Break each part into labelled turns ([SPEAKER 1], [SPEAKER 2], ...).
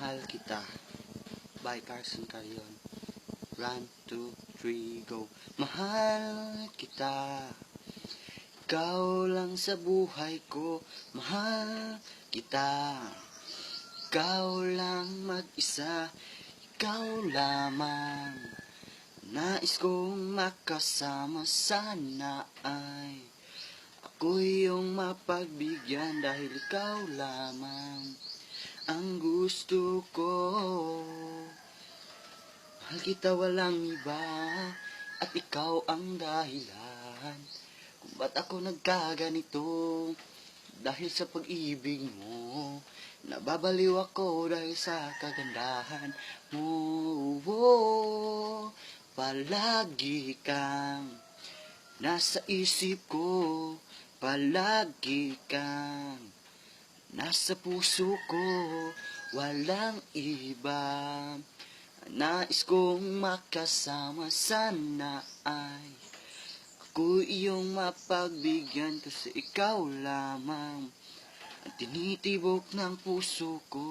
[SPEAKER 1] Mahal Kita by Carson Carrion. 1, 2, 3, go. Mahal kita, ikaw lang sa buhay ko. Mahal kita, ikaw lang mag-isa, ikaw lamang. Nais kong makasama, sana ay ako iyong mapagbigyan, dahil ikaw lamang ang gusto ko. Mahal kita, walang iba, at ikaw ang dahilan kung ba't ako nagkaganito. Dahil sa pag-ibig mo, nababaliw ako dahil sa kagandahan mo. Palagi kang nasa isip ko, palagi kang nasa puso ko, walang iba. Nais kong makasama, sana ay ako iyong mapagbigyan, kasi ikaw lamang ang tinitibok ng puso ko.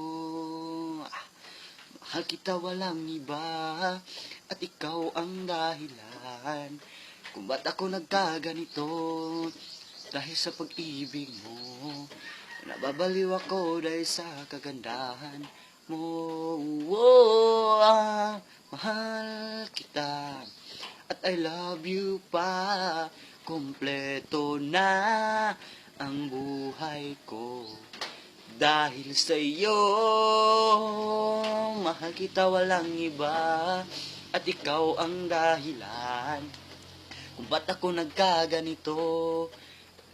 [SPEAKER 1] Mahal kita, walang iba, at ikaw ang dahilan kung ba't ako nagkaganito. Dahil sa pag-ibig mo, nababaliw ako dahil sa kagandahan mo. Mahal kita, at I love you pa. Kompleto na ang buhay ko dahil sa iyo. Mahal kita, walang iba, at ikaw ang dahilan kung ba't ako nagkaganito.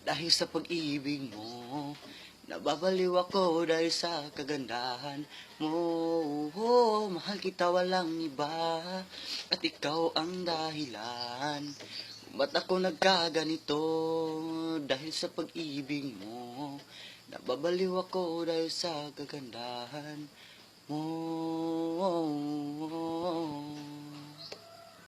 [SPEAKER 1] Dahil sa pag-ibig mo, nababaliw ako dahil sa kagandahan mo. Mahal kita, walang iba, at ikaw ang dahilan kung ba't ako nagkaganito. Dahil sa pag-ibig mo, nababaliw ako dahil sa kagandahan mo.